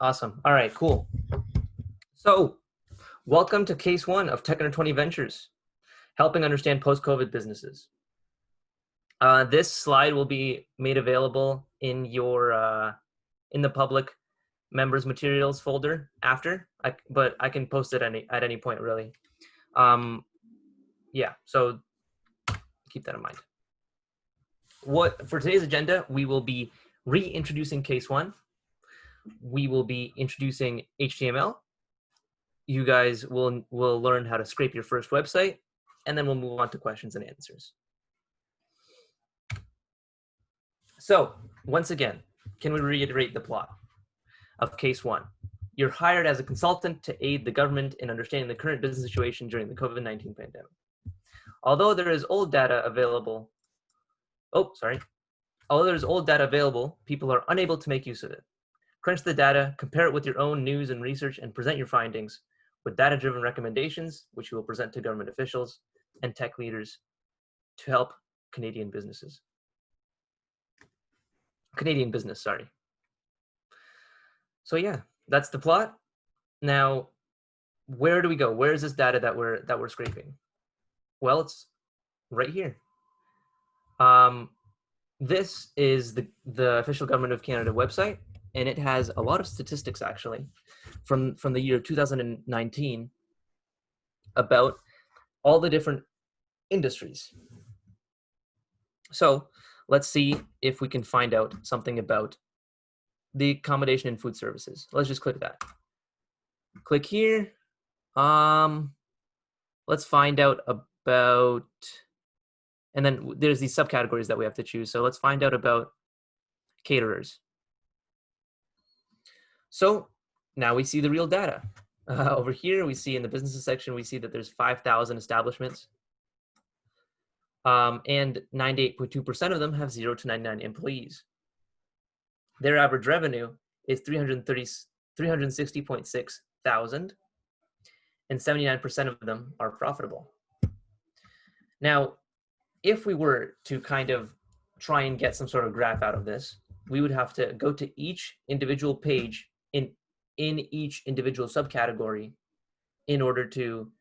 Awesome. All right, cool. So, welcome to case one of TU20 Ventures, helping understand post-COVID businesses. This slide will be made available in your in the public members materials folder after, but I can post it at any point really. Yeah, so keep that in mind. For today's agenda, we will be reintroducing case one. We will be introducing HTML. You guys will learn how to scrape your first website, and then we'll move on to questions and answers. So once again, can we reiterate the plot of case one? You're hired as a consultant to aid the government in understanding the current business situation during the COVID-19 pandemic. Although there is old data available, people are unable to make use of it. Crunch the data, compare it with your own news and research, and present your findings with data-driven recommendations, which you will present to government officials and tech leaders to help Canadian business, sorry. So yeah, that's the plot. Now, where do we go? Where is this data that we're scraping? Well, it's right here. This is the official Government of Canada website, and it has a lot of statistics actually from the year 2019 about all the different industries. So let's see if we can find out something about the accommodation and food services. Let's just click that. Click here. Let's find out about, and then there's these subcategories that we have to choose. So let's find out about caterers. So now we see the real data. Over here, we see in the businesses section, we see that there's 5,000 establishments. And 98.2% of them have 0 to 99 employees. Their average revenue is 360.6 thousand, and 79% of them are profitable. Now, if we were to kind of try and get some sort of graph out of this, we would have to go to each individual page in each individual subcategory in order to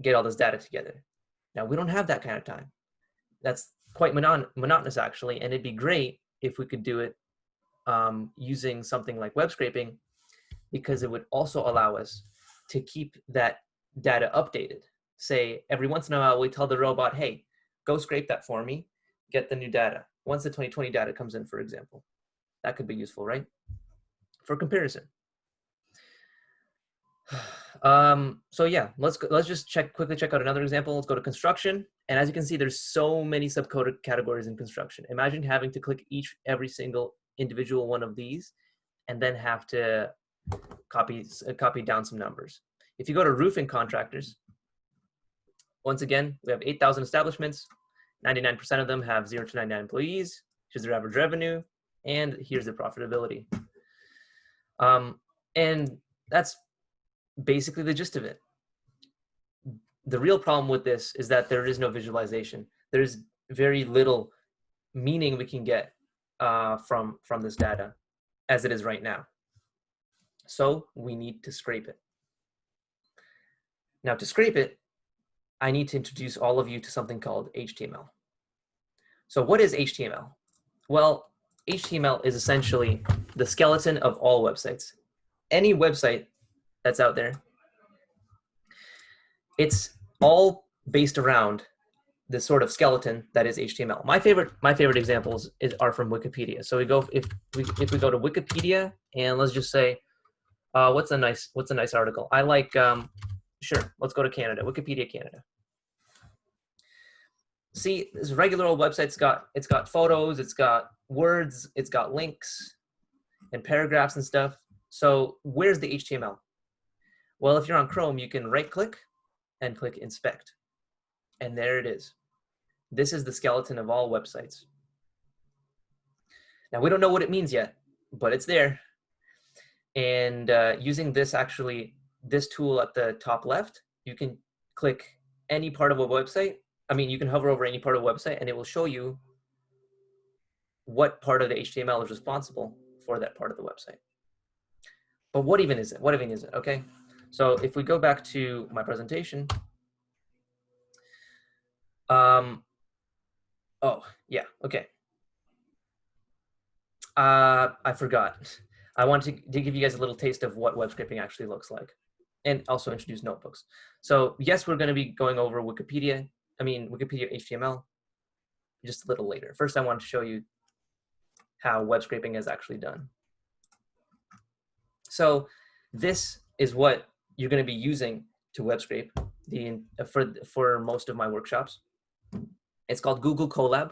get all this data together. Now, we don't have that kind of time. That's quite monotonous, actually, and it'd be great if we could do it using something like web scraping, because it would also allow us to keep that data updated. Say, every once in a while, we tell the robot, hey, go scrape that for me, get the new data. Once the 2020 data comes in, for example. That could be useful, right? For comparison. So yeah, let's just quickly check out another example. Let's go to construction. And as you can see, there's so many subcoded categories in construction. Imagine having to click every single individual one of these and then have to copy down some numbers. If you go to roofing contractors, once again, we have 8,000 establishments. 99% of them have 0 to 99 employees. Here's their average revenue, and here's their profitability. And that's basically the gist of it. The real problem with this is that there is no visualization. There's very little meaning we can get from this data as it is right now. So we need to scrape it. Now, to scrape it, I need to introduce all of you to something called HTML. So what is HTML? Well, HTML is essentially the skeleton of all websites. Any website that's out there, it's all based around this sort of skeleton that is HTML. My favorite examples are from Wikipedia. So if we go to Wikipedia, and let's just say, what's a nice article? I like, sure, let's go to Canada, Wikipedia Canada. See, this regular old website's it's got photos, it's got words, it's got links and paragraphs and stuff. So where's the HTML? Well, if you're on Chrome, you can right click and click inspect. And there it is. This is the skeleton of all websites. Now, we don't know what it means yet, but it's there. And using this tool at the top left, you can click any part of a website. You can hover over any part of a website and it will show you what part of the HTML is responsible for that part of the website. But what even is it? What even is it? Okay. So if we go back to my presentation, oh yeah, okay. I forgot. I wanted to give you guys a little taste of what web scraping actually looks like, and also introduce notebooks. So yes, we're going to be going over Wikipedia HTML just a little later. First, I want to show you how web scraping is actually done. So this is what you're going to be using to web scrape for most of my workshops. It's called Google Colab,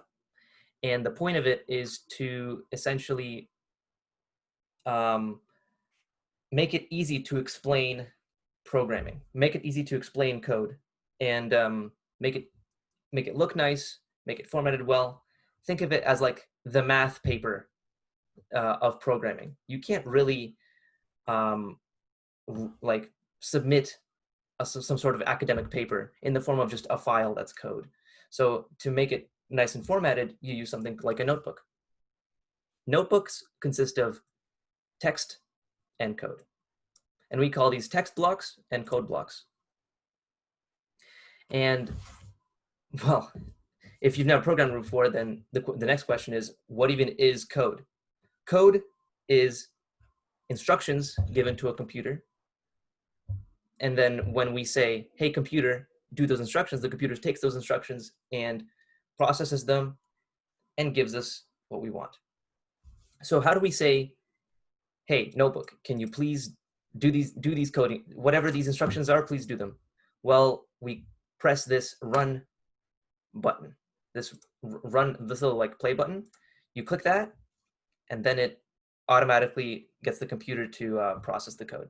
and the point of it is to essentially make it easy to explain programming, make it easy to explain code, and make it look nice, make it formatted well. Think of it as like the math paper of programming. You can't really like submit some sort of academic paper in the form of just a file that's code. So to make it nice and formatted, you use something like a notebook. Notebooks consist of text and code. And we call these text blocks and code blocks. And well, if you've never programmed before, then the next question is, what even is code? Code is instructions given to a computer. And then when we say, hey, computer, do those instructions, the computer takes those instructions and processes them and gives us what we want. So how do we say, hey, notebook, can you please do these coding, whatever these instructions are, please do them? Well, we press this run button, this little like play button. You click that, and then it automatically gets the computer to process the code.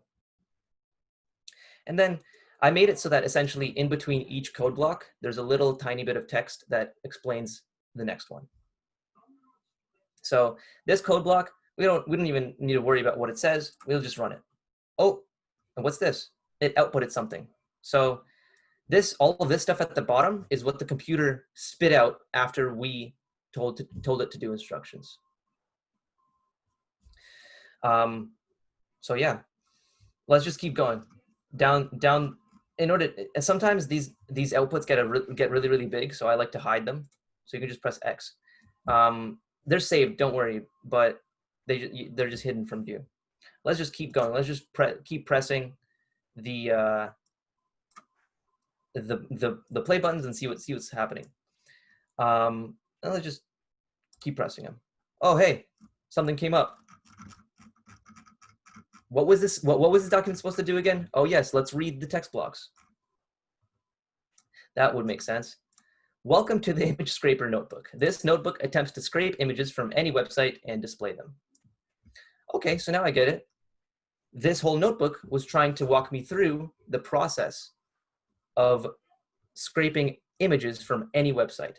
And then I made it so that essentially in between each code block, there's a little tiny bit of text that explains the next one. So this code block, we don't even need to worry about what it says. We'll just run it. Oh, and what's this? It outputted something. So all of this stuff at the bottom is what the computer spit out after we told it to do instructions. So yeah, let's just keep going down. Sometimes these outputs get really big, so I like to hide them. So you can just press X. They're saved, don't worry, but they're just hidden from view. Let's just keep going. Let's just keep pressing the play buttons and see what's happening. And let's just keep pressing them. Oh, hey, something came up. What was this? What was this document supposed to do again? Oh yes, let's read the text blocks. That would make sense. Welcome to the Image Scraper Notebook. This notebook attempts to scrape images from any website and display them. Okay, so now I get it. This whole notebook was trying to walk me through the process of scraping images from any website.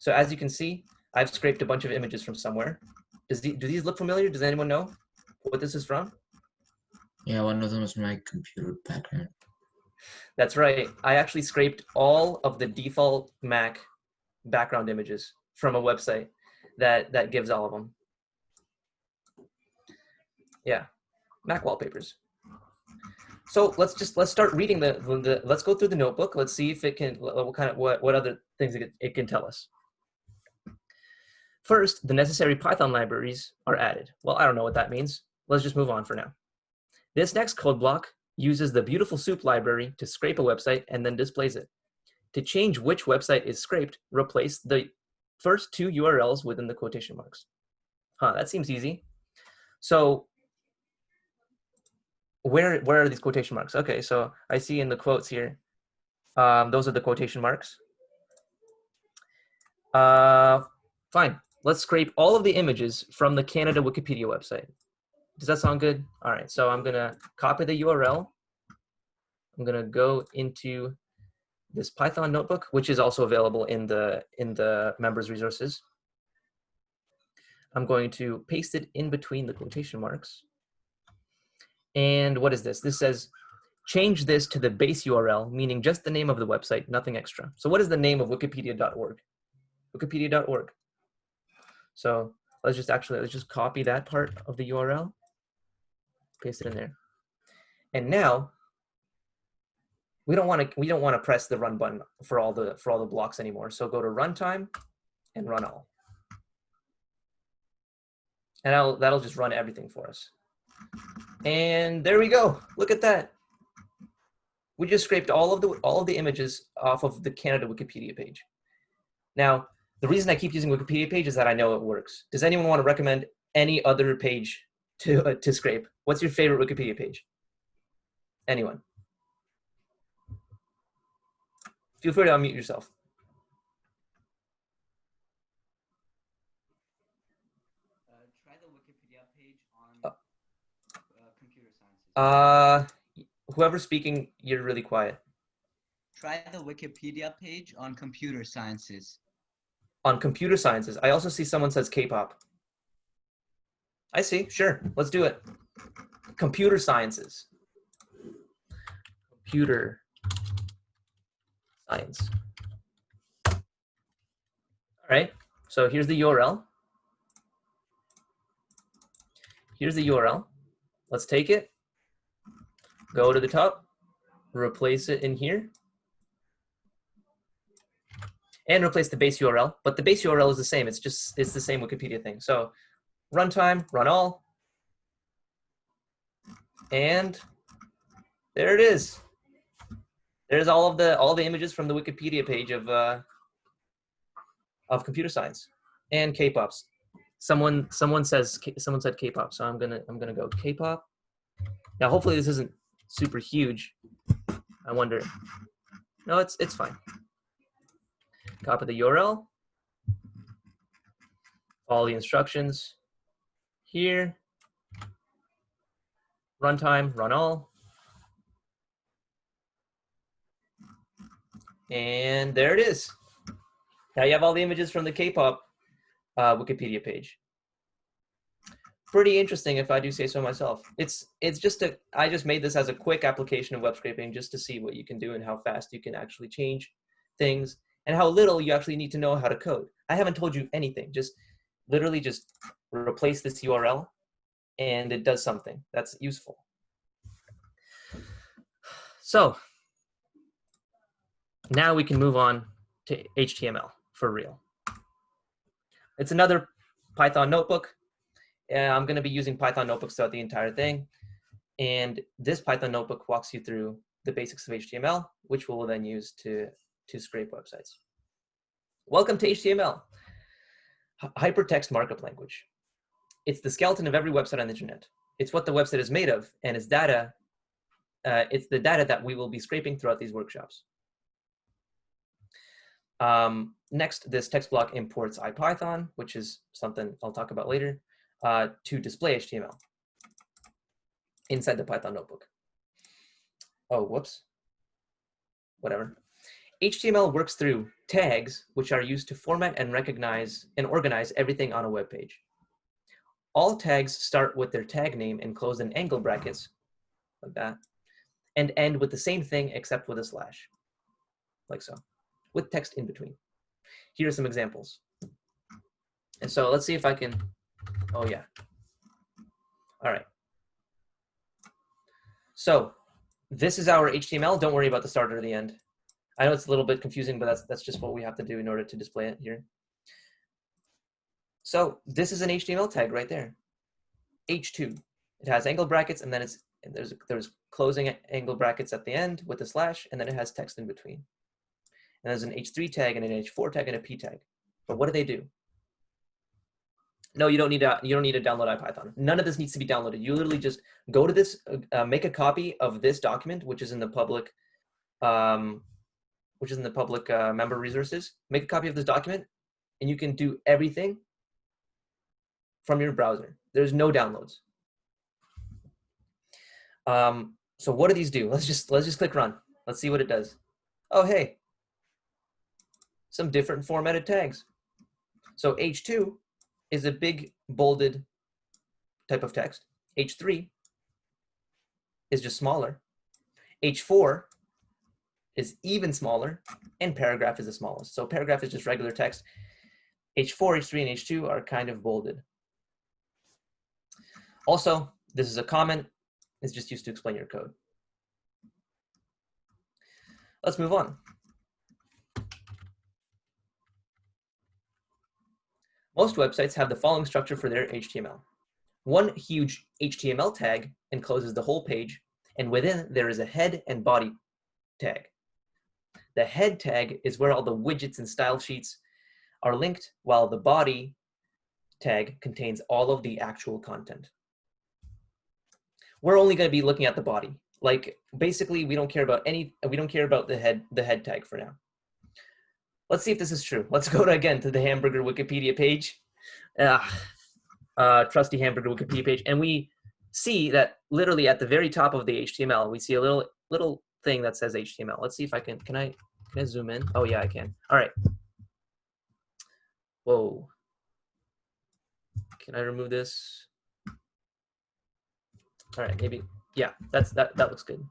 So as you can see, I've scraped a bunch of images from somewhere. Do these look familiar? Does anyone know what this is from? Yeah, one of them is my computer background. That's right. I actually scraped all of the default Mac background images from a website that gives all of them. Yeah, Mac wallpapers. So let's start reading let's go through the notebook. Let's see if it can, what other things it can tell us. First, the necessary Python libraries are added. Well, I don't know what that means. Let's just move on for now. This next code block uses the Beautiful Soup library to scrape a website and then displays it. To change which website is scraped, replace the first two URLs within the quotation marks. That seems easy. So where are these quotation marks? Okay, so I see in the quotes here, those are the quotation marks. Fine, let's scrape all of the images from the Canada Wikipedia website. Does that sound good? All right, so I'm gonna copy the URL. I'm gonna go into this Python notebook, which is also available in the members resources. I'm going to paste it in between the quotation marks. And what is this? This says, change this to the base URL, meaning just the name of the website, nothing extra. So what is the name of wikipedia.org? Wikipedia.org. So let's just copy that part of the URL. Paste it in there. And now we don't want to press the run button for all the blocks anymore. So go to runtime and run all. And that'll just run everything for us. And there we go. Look at that. We just scraped all of the images off of the Canada Wikipedia page. Now, the reason I keep using Wikipedia page is that I know it works. Does anyone want to recommend any other page to scrape? What's your favorite Wikipedia page? Anyone? Feel free to unmute yourself. Try the Wikipedia page on computer sciences. Whoever's speaking, you're really quiet. Try the Wikipedia page on computer sciences. On computer sciences. I also see someone says K-pop. I see, sure, let's do it. Computer sciences. Computer science. All right, so here's the URL. Here's the URL. Let's take it, go to the top, replace it in here, and replace the base URL. But the base URL is the same. It's the same Wikipedia thing. So runtime, run all, and there it is. There's all the images from the Wikipedia page of computer science and K-pops. Someone said K-pop, so I'm gonna go K-pop. Now hopefully this isn't super huge. I wonder. No, it's fine. Copy the URL. Follow the instructions here. Runtime, run all. And there it is. Now you have all the images from the K-pop Wikipedia page. Pretty interesting, if I do say so myself. I just made this as a quick application of web scraping just to see what you can do and how fast you can actually change things and how little you actually need to know how to code. I haven't told you anything. Just literally just replace this URL and it does something that's useful. So now we can move on to HTML for real. It's another Python notebook. I'm going to be using Python notebooks throughout the entire thing. And this Python notebook walks you through the basics of HTML, which we will then use to scrape websites. Welcome to HTML, hypertext markup language. It's the skeleton of every website on the internet. It's what the website is made of, and it's data. It's the data that we will be scraping throughout these workshops. Next, this text block imports IPython, which is something I'll talk about later, to display HTML inside the Python notebook. Oh, whoops. Whatever. HTML works through tags, which are used to format and recognize and organize everything on a web page. All tags start with their tag name and close in angle brackets, like that, and end with the same thing except with a slash, like so, with text in between. Here are some examples. And so let's see if I can, oh yeah. All right. So this is our HTML. Don't worry about the start or the end. I know it's a little bit confusing, but that's just what we have to do in order to display it here. So this is an HTML tag right there. H2. It has angle brackets, and then there's closing angle brackets at the end with a slash, and then it has text in between. And there's an H3 tag and an H4 tag and a P tag. But what do they do? No, you don't need to download IPython. None of this needs to be downloaded. You literally just go to this, make a copy of this document, which is in the public, member resources. Make a copy of this document, and you can do everything from your browser. There's no downloads. So what do these do? Let's just click run. Let's see what it does. Oh, hey, some different formatted tags. So H2 is a big bolded type of text. H3 is just smaller. H4 is even smaller, and paragraph is the smallest. So paragraph is just regular text. H4, H3, and H2 are kind of bolded. Also, this is a comment. It's just used to explain your code. Let's move on. Most websites have the following structure for their HTML. One huge HTML tag encloses the whole page, and within there is a head and body tag. The head tag is where all the widgets and style sheets are linked, while the body tag contains all of the actual content. We're only going to be looking at the body. Like, basically, we don't care about the head tag for now. Let's see if this is true. Let's go again to the hamburger Wikipedia page. Trusty hamburger Wikipedia page, and we see that literally at the very top of the HTML, we see a little thing that says HTML. Let's see if I can I zoom in? Oh yeah, I can. All right. Whoa. Can I remove this? All right, maybe. Yeah, that looks good.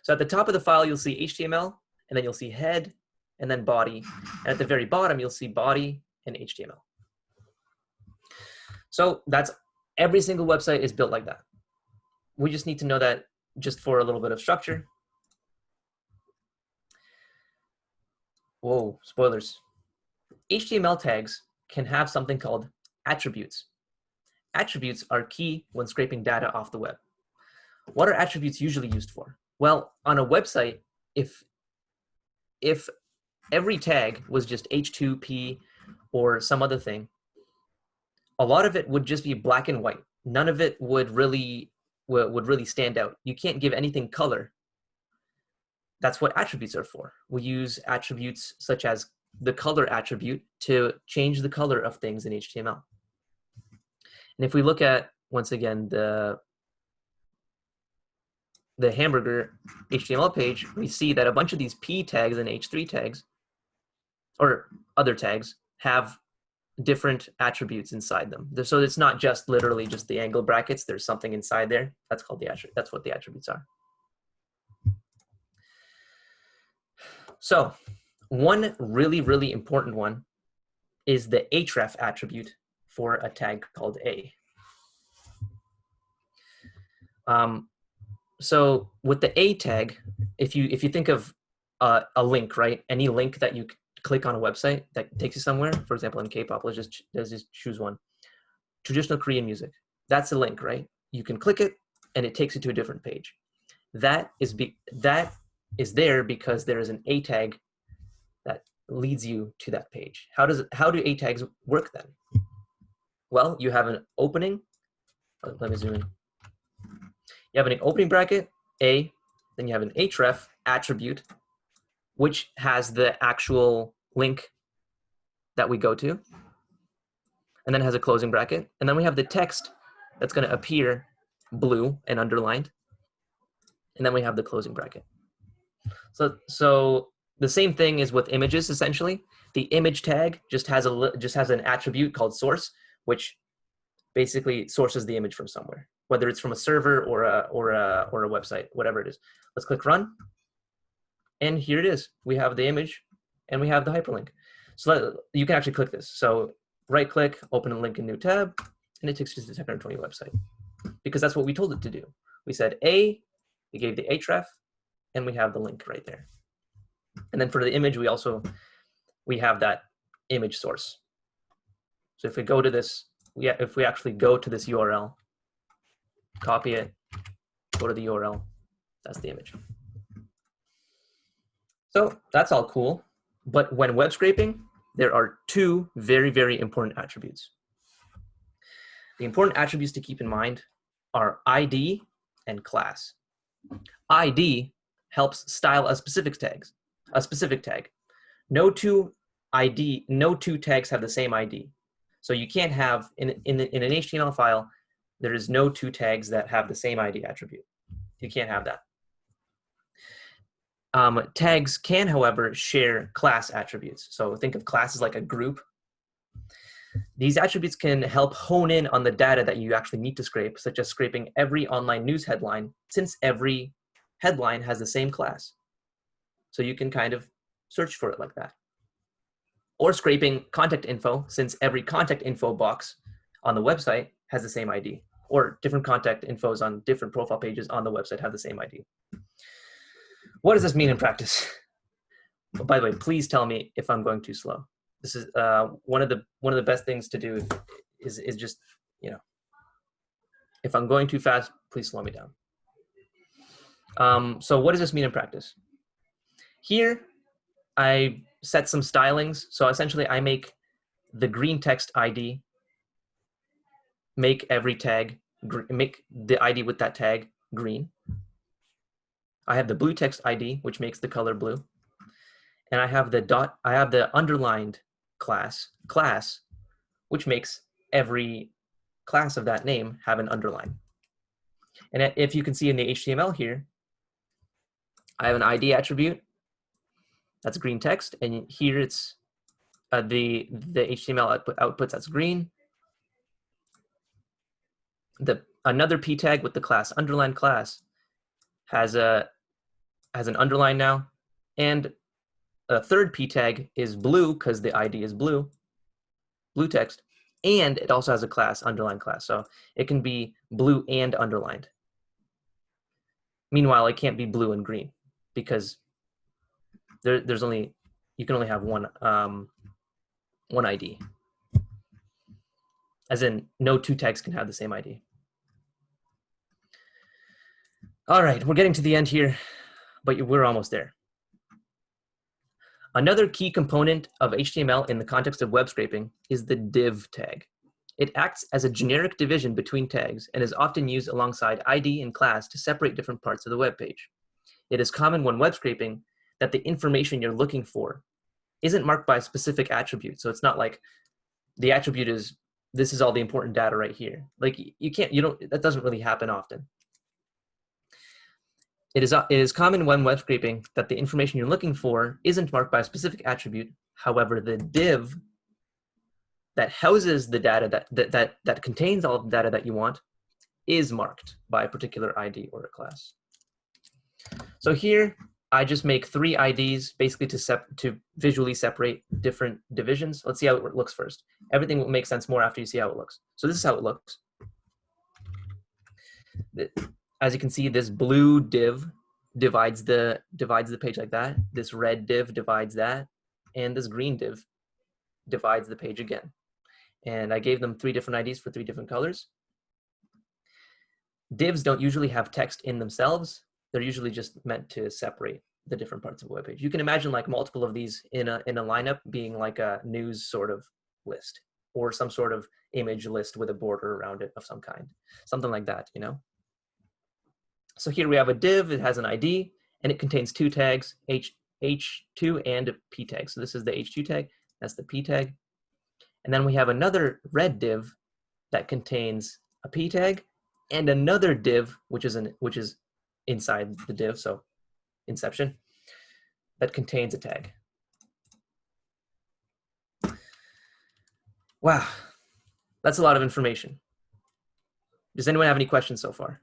So at the top of the file, you'll see HTML, and then you'll see head, and then body. And at the very bottom, you'll see body and HTML. So that's every single website is built like that. We just need to know that just for a little bit of structure. Whoa, spoilers. HTML tags can have something called attributes. Attributes are key when scraping data off the web. What are attributes usually used for? Well, on a website, if every tag was just H2P or some other thing, a lot of it would just be black and white. None of it would really stand out. You can't give anything color. That's what attributes are for. We use attributes such as the color attribute to change the color of things in HTML. And if we look at, once again, the hamburger HTML page, we see that a bunch of these P tags and H3 tags, or other tags, have different attributes inside them. So it's not just literally just the angle brackets. There's something inside there. That's called the attribute. That's what the attributes are. So one really important one is the href attribute for a tag called A. So with the A tag, if you think of a link, right? Any link that you click on a website that takes you somewhere, for example, in K-pop, let's just choose one. Traditional Korean music. That's a link, right? You can click it and it takes you to a different page. That is there because there is an A tag that leads you to that page. How do A tags work then? Well, you have an opening. Let me zoom in. You have an opening bracket, A, then you have an href attribute, which has the actual link that we go to, and then has a closing bracket. And then we have the text that's going to appear blue and underlined. And then we have the closing bracket. So the same thing is with images, essentially. The image tag just has an attribute called source, which basically sources the image from somewhere, whether it's from a server or a website, whatever it is. Let's click run. And here it is. We have the image and we have the hyperlink. So you can actually click this. So right click, open a link in new tab, and it takes you to the TU20 website, because that's what we told it to do. We said A, we gave the href, and we have the link right there. And then for the image, we have that image source. So if we go to this, if we actually go to this URL, copy it, go to the URL, that's the image. So that's all cool. But when web scraping, there are two very important attributes. The important attributes to keep in mind are ID and class. ID helps style a specific tag. No two tags have the same ID. So you can't have, in an HTML file, there is no two tags that have the same ID attribute. You can't have that. Tags can, however, share class attributes. So think of class as like a group. These attributes can help hone in on the data that you actually need to scrape, such as scraping every online news headline, since every headline has the same class. So you can kind of search for it like that. Or scraping contact info, since every contact info box on the website has the same ID. or different contact infos on different profile pages on the website have the same ID. What does this mean in practice? Well, by the way, please tell me if I'm going too slow. This is one of the best things to do is just, you know, if I'm going too fast, please slow me down. So what does this mean in practice? Here, I set some stylings. So essentially, I make the green text ID, make every tag, make the ID with that tag green. I have the blue text ID, which makes the color blue. And I have the underlined class, which makes every class of that name have an underline. And if you can see in the HTML here, I have an ID attribute, that's green text, and here it's the HTML outputs, that's green. Another p tag with the class underline class has an underline now, and a third p tag is blue because the ID is blue text, and it also has a class underline class, so it can be blue and underlined. Meanwhile, it can't be blue and green because you can only have one ID. As in, no two tags can have the same ID. All right, we're getting to the end here, but we're almost there. Another key component of HTML in the context of web scraping is the div tag. It acts as a generic division between tags and is often used alongside ID and class to separate different parts of the web page. It is common when web scraping that the information you're looking for isn't marked by a specific attribute. So it's not like the attribute is, this is all the important data right here. Like that doesn't really happen often. It is common when web scraping that the information you're looking for isn't marked by a specific attribute. However, the div that houses the data that contains all the data that you want is marked by a particular ID or a class. So here, I just make 3 IDs basically to visually separate different divisions. Let's see how it looks first. Everything will make sense more after you see how it looks. So this is how it looks. As you can see, this blue div divides the page like that. This red div divides that, and this green div divides the page again. And I gave them 3 different IDs for 3 different colors. Divs don't usually have text in themselves. They're usually just meant to separate the different parts of a web page. You can imagine like multiple of these in a lineup being like a news sort of list or some sort of image list with a border around it of some kind, something like that, you know? So here we have a div, it has an ID, and it contains 2 tags, H2 and a P tag. So this is the H2 tag, that's the P tag. And then we have another red div that contains a P tag and another div, which is inside the div, so inception, that contains a tag. Wow, that's a lot of information. Does anyone have any questions so far?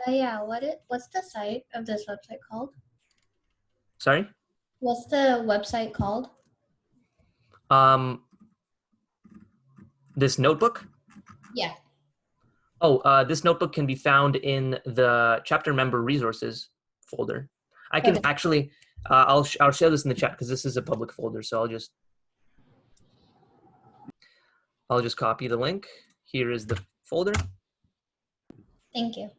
Yeah, what's the site of this website called? Sorry? What's the website called? This notebook? Yeah. Oh, this notebook can be found in the chapter member resources folder. I can actually, I'll share this in the chat because this is a public folder. So I'll just copy the link. Here is the folder. Thank you.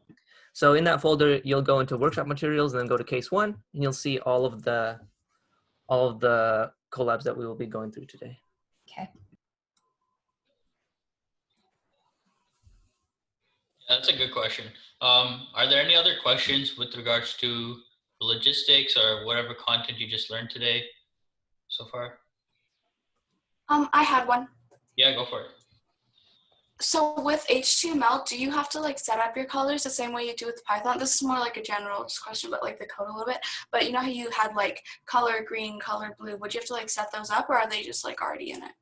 So in that folder, you'll go into workshop materials and then go to case 1, and you'll see all of the collabs that we will be going through today. Okay. That's a good question. Are there any other questions with regards to logistics or whatever content you just learned today so far? I had one. Yeah, go for it. So with HTML, do you have to like set up your colors the same way you do with Python? This is more like a general question, but like the code a little bit. But you know how you had like color green, color blue. Would you have to like set those up, or are they just like already in it?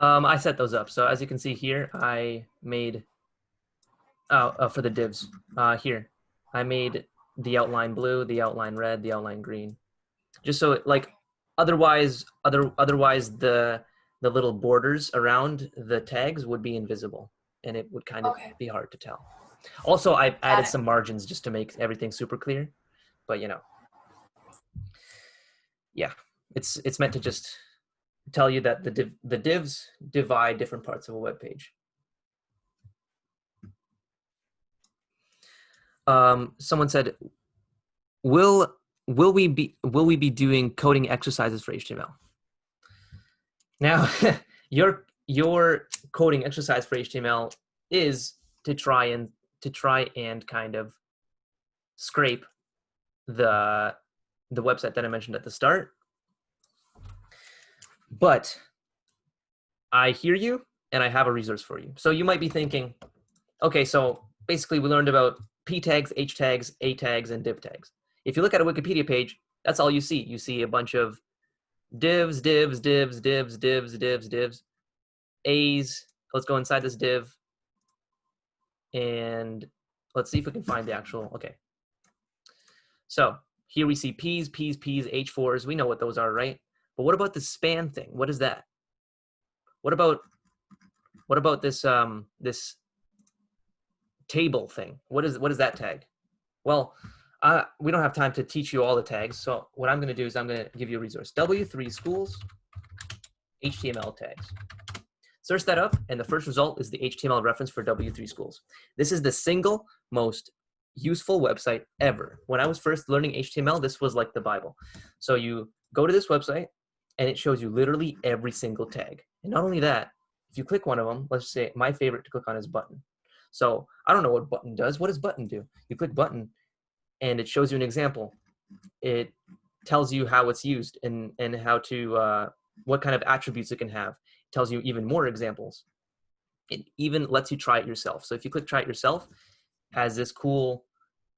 I set those up. So as you can see here, I made, for the divs, here, I made the outline blue, the outline red, the outline green. Just so it, like, otherwise the the little borders around the tags would be invisible, and it would kind of Okay. be hard to tell. Also, I've added it. some margins just to make everything super clear, but you know, yeah, it's meant to just tell you that the divs divide different parts of a web page. Someone said, will we be doing coding exercises for HTML? Now, your coding exercise for HTML is to try and kind of scrape the website that I mentioned at the start. But I hear you, and I have a resource for you. So you might be thinking, okay, so basically we learned about p tags, h tags, a tags, and div tags. If you look at a Wikipedia page, that's all you see. You see a bunch of divs, divs, divs, divs, divs, divs, divs, A's. Let's go inside this div, and let's see if we can find the actual, okay. So here we see P's, P's, P's, H4s. We know what those are, right? But what about the span thing? What is that? What about this this table thing? What is that tag? Well, we don't have time to teach you all the tags. So what I'm going to do is I'm going to give you a resource. W3 schools HTML tags. Search that up, and the first result is the HTML reference for W3 schools. This is the single most useful website ever. When I was first learning HTML, this was like the Bible. So you go to this website, and it shows you literally every single tag. And not only that, if you click one of them, let's say my favorite to click on is button. So I don't know what button does. What does button do? You click button, and it shows you an example. It tells you how it's used and how to, what kind of attributes it can have. It tells you even more examples. It even lets you try it yourself. So if you click try it yourself, it has this cool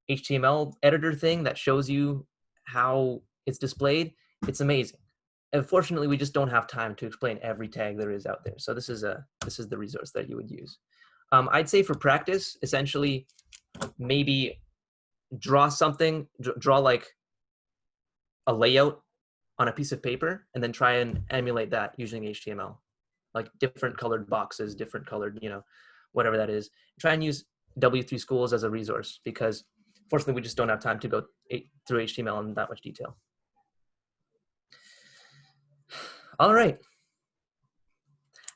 HTML editor thing that shows you how it's displayed. It's amazing. Unfortunately, we just don't have time to explain every tag there is out there. So this is the resource that you would use. I'd say for practice, essentially, maybe draw something, draw like a layout on a piece of paper, and then try and emulate that using HTML, like different colored boxes, different colored, you know, whatever that is. Try and use W3 schools as a resource, because fortunately we just don't have time to go through HTML in that much detail. All right.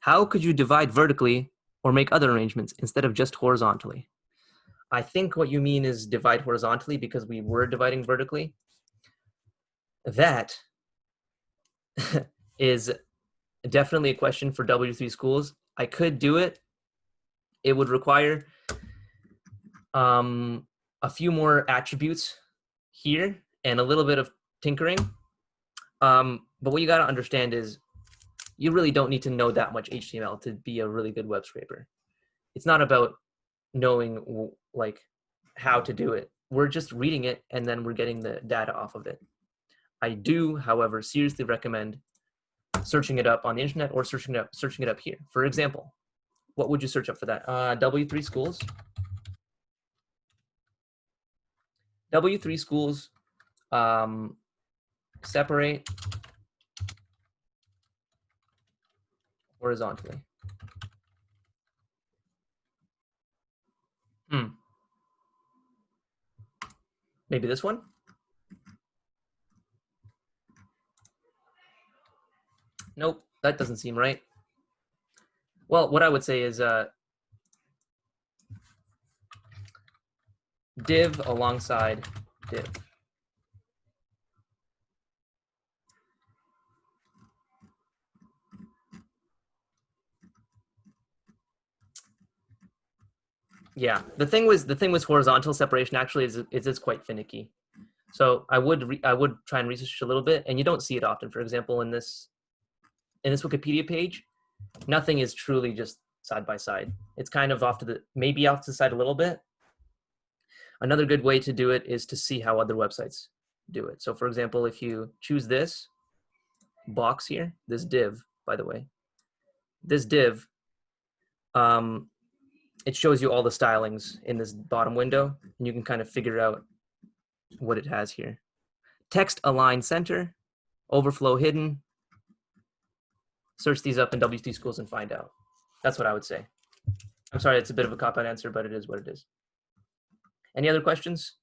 How could you divide vertically or make other arrangements instead of just horizontally? I think what you mean is divide horizontally, because we were dividing vertically. That is definitely a question for W3 schools. I could do it. It would require a few more attributes here and a little bit of tinkering. But what you got to understand is you really don't need to know that much HTML to be a really good web scraper. It's not about knowing like how to do it. We're just reading it, and then we're getting the data off of it. I do, however, seriously recommend searching it up on the internet or searching it up here. For example, what would you search up for that? W3 schools. W3 schools separate horizontally. Maybe this one? Nope, that doesn't seem right. Well, what I would say is div alongside div. Yeah, the thing with horizontal separation actually is it's quite finicky. So I would try and research a little bit, and you don't see it often. For example, in this Wikipedia page, nothing is truly just side by side. It's kind of maybe off to the side a little bit. Another good way to do it is to see how other websites do it. So for example, if you choose this box here, this div, by the way, this div, it shows you all the stylings in this bottom window, and you can kind of figure out what it has here. Text align center, overflow hidden, search these up in WT schools and find out. That's what I would say. I'm sorry, it's a bit of a cop-out answer, but it is what it is. Any other questions?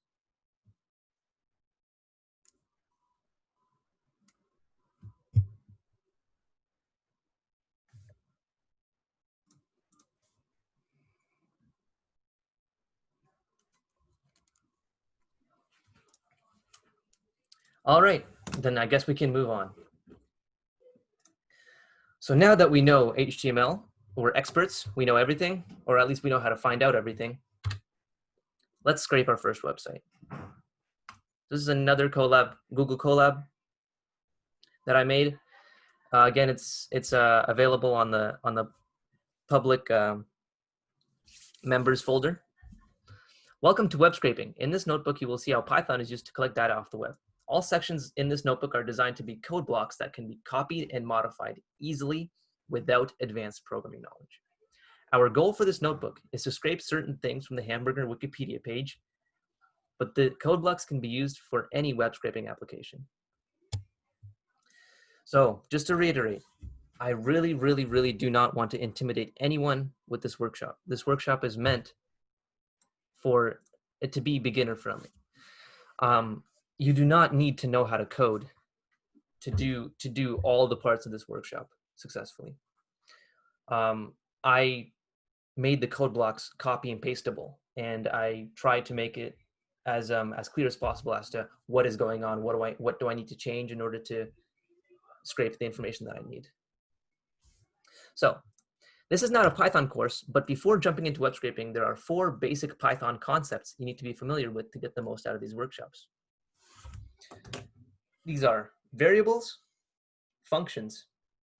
All right, then I guess we can move on. So now that we know HTML, we're experts, we know everything, or at least we know how to find out everything. Let's scrape our first website. This is another collab, Google Colab that I made. Again, it's available on the public members folder. Welcome to web scraping. In this notebook, you will see how Python is used to collect data off the web. All sections in this notebook are designed to be code blocks that can be copied and modified easily without advanced programming knowledge. Our goal for this notebook is to scrape certain things from the Hamburger Wikipedia page, but the code blocks can be used for any web scraping application. So just to reiterate, I really, really, really do not want to intimidate anyone with this workshop. This workshop is meant for it to be beginner friendly. You do not need to know how to code to do all the parts of this workshop successfully. I made the code blocks copy and pastable, and I tried to make it as clear as possible as to what is going on, what do I need to change in order to scrape the information that I need. So this is not a Python course, but before jumping into web scraping, there are 4 basic Python concepts you need to be familiar with to get the most out of these workshops. These are variables, functions,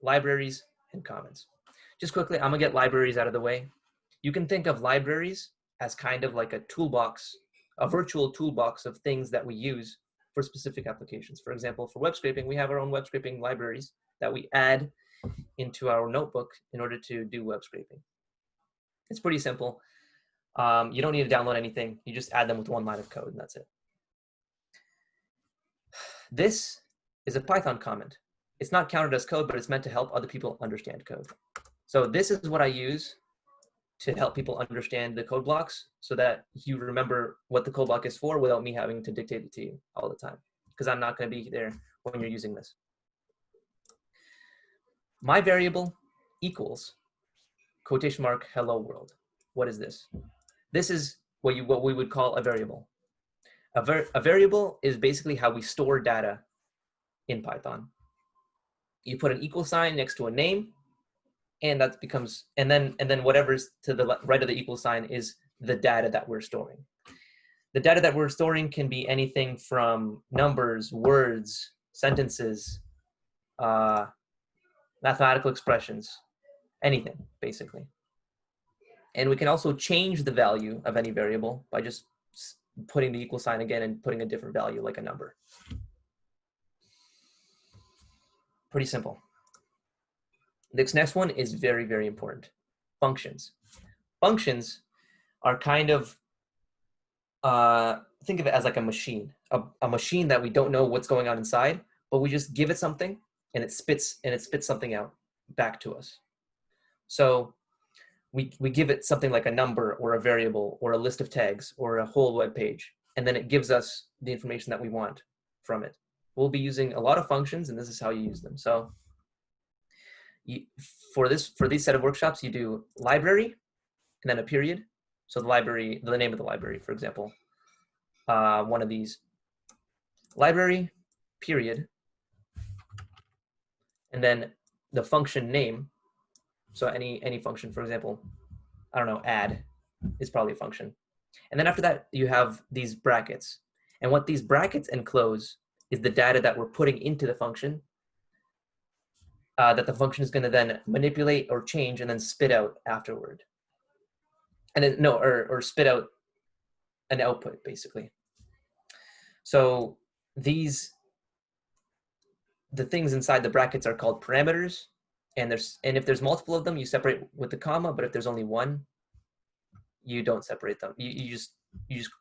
libraries, and comments. Just quickly, I'm gonna get libraries out of the way. You can think of libraries as kind of like a toolbox, a virtual toolbox of things that we use for specific applications. For example, for web scraping, we have our own web scraping libraries that we add into our notebook in order to do web scraping. It's pretty simple. You don't need to download anything. You just add them with 1 line of code, and that's it. This is a Python comment. It's not counted as code, but it's meant to help other people understand code. So this is what I use to help people understand the code blocks so that you remember what the code block is for without me having to dictate it to you all the time, because I'm not going to be there when you're using this. My variable equals quotation mark hello world. What is this? This is what we would call a variable. A variable is basically how we store data in Python. You put an equal sign next to a name, and that becomes, and then whatever's to the right of the equal sign is the data that we're storing. The data that we're storing can be anything from numbers, words, sentences, mathematical expressions, anything basically. And we can also change the value of any variable by just putting the equal sign again and putting a different value like a number. Pretty simple. This next one is very, very important. Functions. Functions are kind of, think of it as like a machine, a machine that we don't know what's going on inside, but we just give it something and it spits something out back to us. So we give it something like a number or a variable or a list of tags or a whole web page, and then it gives us the information that we want from it. We'll be using a lot of functions, and this is how you use them. So for these set of workshops, you do library and then a period. So the library, the name of the library, for example, one of these, library, period, and then the function name. So any function, for example, I don't know, add is probably a function. And then after that, you have these brackets. And what these brackets enclose is the data that we're putting into the function, that the function is going to then manipulate or change and then spit out afterward. And then, no, or spit out an output, basically. So the things inside the brackets are called parameters. And if there's multiple of them, you separate with the comma, but if there's only one, you don't separate them. You just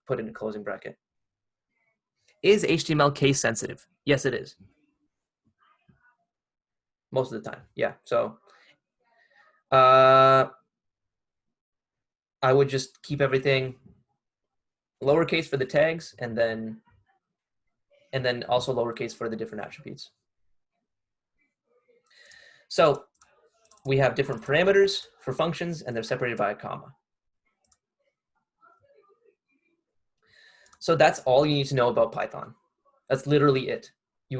put in a closing bracket. Is HTML case sensitive? Yes, it is. most of the time. Yeah. So I would just keep everything lowercase for the tags, and then also lowercase for the different attributes. So we have different parameters for functions, and they're separated by a comma. So that's all you need to know about Python. That's literally it. We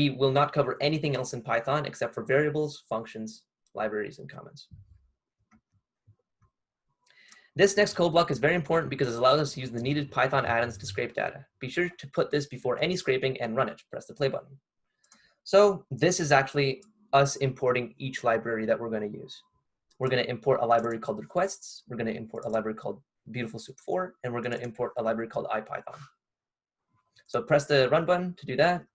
will not cover anything else in Python except for variables, functions, libraries, and comments. This next code block is very important because it allows us to use the needed Python add-ins to scrape data. Be sure to put this before any scraping and run it. Press the play button. So this is actually us importing each library that we're going to use. We're going to import a library called requests. We're going to import a library called Beautiful Soup 4, and we're going to import a library called IPython. So press the run button to do that.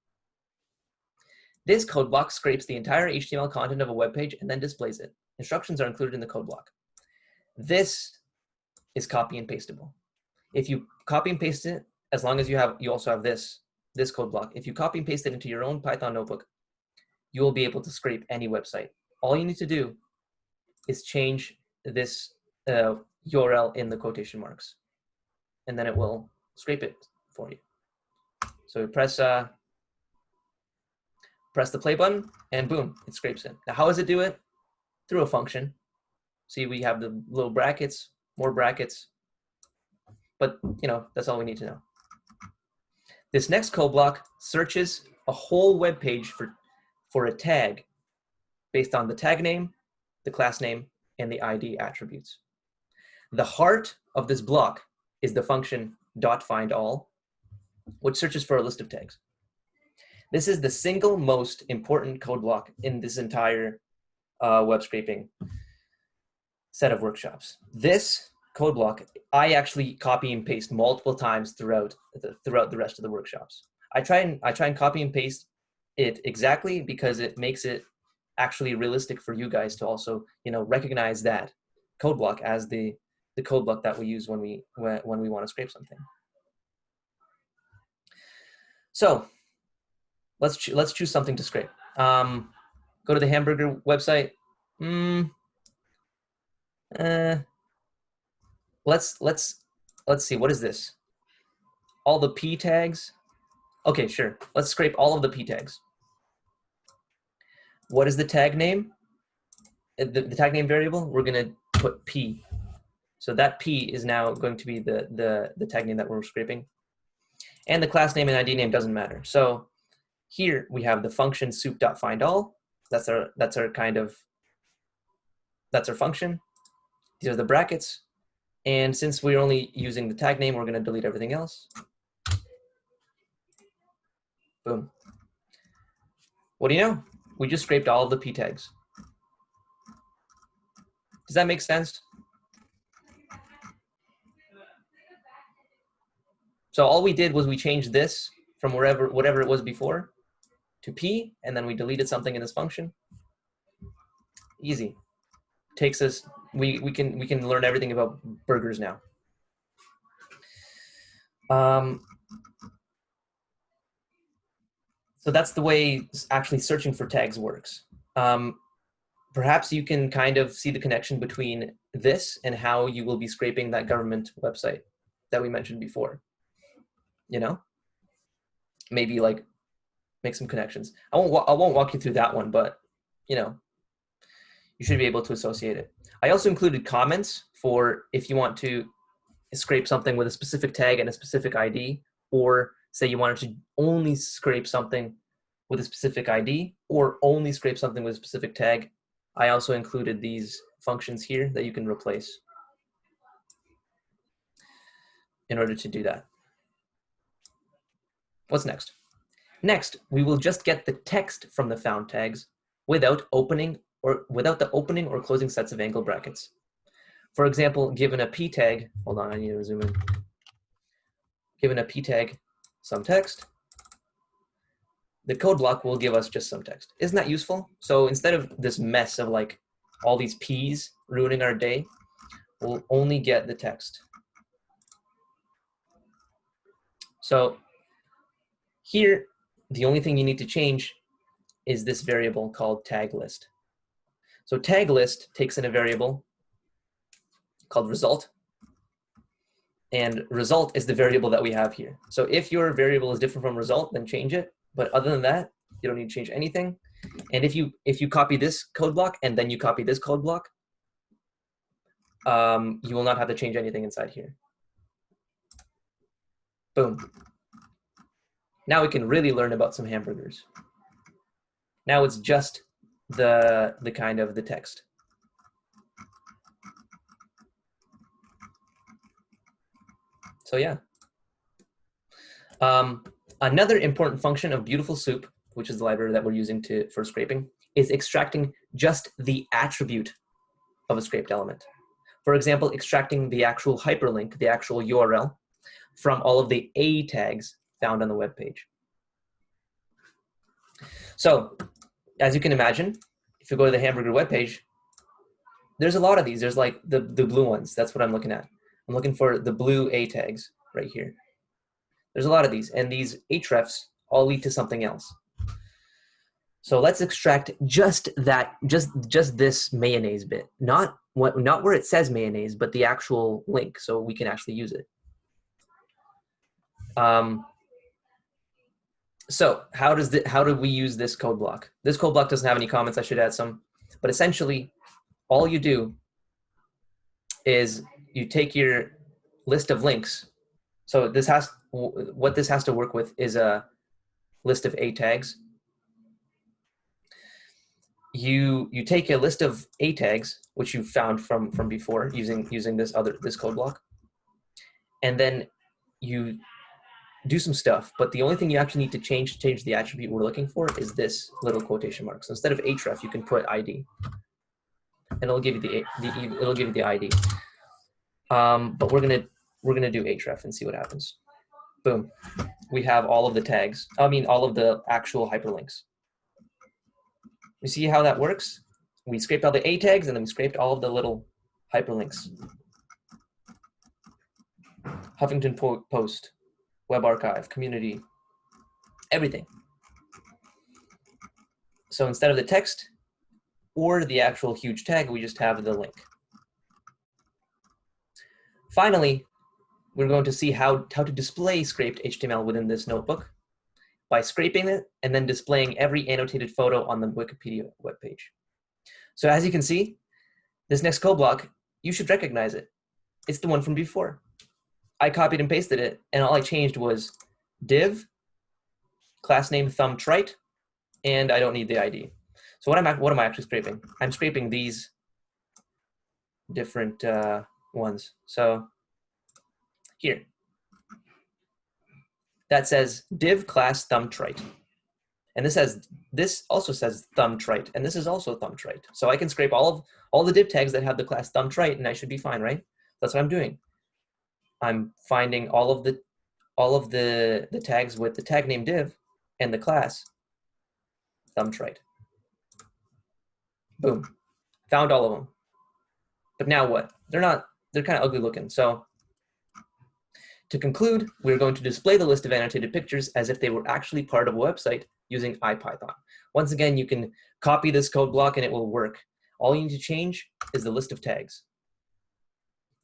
This code block scrapes the entire HTML content of a web page and then displays it. Instructions are included in the code block. This is copy and pastable. If you copy and paste it, as long as you also have this code block, if you copy and paste it into your own Python notebook, you will be able to scrape any website. All you need to do is change this URL in the quotation marks, and then it will scrape it for you. So press the play button, and boom, it scrapes it. Now, how does it do it? Through a function. See, we have the little brackets, more brackets, but that's all we need to know. This next code block searches a whole web page for a tag based on the tag name, the class name, and the ID attributes. The heart of this block is the function .findAll, which searches for a list of tags. This is the single most important code block in this entire web scraping set of workshops. This code block, I actually copy and paste multiple times throughout the rest of the workshops. I try and copy and paste it exactly because it makes it actually realistic for you guys to also recognize that code block as the code block that we use when we want to scrape something. So let's choose something to scrape. Go to the hamburger website. Let's see, what is this? All the P tags. Okay, sure. Let's scrape all of the P tags. What is the tag name? The tag name variable, we're gonna put P. So that P is now going to be the tag name that we're scraping. And the class name and ID name doesn't matter. So here we have the function soup.findAll. That's our function. These are the brackets. And since we're only using the tag name, we're going to delete everything else. Boom. What do you know? We just scraped all of the P tags. Does that make sense? So all we did was we changed this from whatever it was before to P, and then we deleted something in this function. Easy. Takes us, we can learn everything about burgers now. So that's the way actually searching for tags works. Perhaps you can kind of see the connection between this and how you will be scraping that government website that we mentioned before. Maybe like make some connections. I won't walk you through that one, but you should be able to associate it. I also included comments for if you want to scrape something with a specific tag and a specific ID, or say you wanted to only scrape something with a specific ID or only scrape something with a specific tag. I also included these functions here that you can replace in order to do that. What's next? Next, we will just get the text from the found tags without the opening or closing sets of angle brackets. For example, given a p tag, hold on, I need to zoom in. Given a p tag, some text, the code block will give us just some text. Isn't that useful? So instead of this mess of like all these p's ruining our day, we'll only get the text. So here, the only thing you need to change is this variable called tag list. So tag list takes in a variable called result, and result is the variable that we have here. So if your variable is different from result, then change it. But other than that, you don't need to change anything. And if you copy this code block and then you copy this code block, you will not have to change anything inside here. Boom. Now we can really learn about some hamburgers. Now it's just the kind of the text. So yeah. Another important function of Beautiful Soup, which is the library that we're using for scraping, is extracting just the attribute of a scraped element. For example, extracting the actual hyperlink, the actual URL, from all of the A tags found on the web page. So, as you can imagine, if you go to the hamburger web page, there's a lot of these. There's like the blue ones. That's what I'm looking at. I'm looking for the blue A tags right here. There's a lot of these, and these hrefs all lead to something else. So let's extract just that, just this mayonnaise bit, not where it says mayonnaise, but the actual link, so we can actually use it. So how do we use this code block? This code block doesn't have any comments. I should add some, but essentially, all you do is you take your list of links. So what this has to work with is a list of A tags. You take a list of A tags, which you found from before using this code block, and then you do some stuff. But the only thing you actually need to change the attribute we're looking for is this little quotation mark. So instead of href, you can put ID, and it'll give you it'll give you the ID. But we're gonna do href and see what happens. Boom, we have all of the tags. I mean, all of the actual hyperlinks. You see how that works? We scraped all the A tags and then we scraped all of the little hyperlinks. Huffington Post, Web Archive, Community, everything. So instead of the text or the actual huge tag, we just have the link. Finally, we're going to see how to display scraped HTML within this notebook by scraping it and then displaying every annotated photo on the Wikipedia webpage. So as you can see, this next code block, you should recognize it. It's the one from before. I copied and pasted it, and all I changed was div, class name thumbtrite, and I don't need the ID. So what am I actually scraping? I'm scraping these different ones. So here, that says div class thumbtrite. And this also says thumbtrite, and this is also thumbtrite. So I can scrape all the div tags that have the class thumbtrite, and I should be fine, right? That's what I'm doing. I'm finding all of the tags with the tag name div and the class thumbtrite. Boom, found all of them. But now what? They're kind of ugly looking. So to conclude, we're going to display the list of annotated pictures as if they were actually part of a website using IPython. Once again, you can copy this code block and it will work. All you need to change is the list of tags.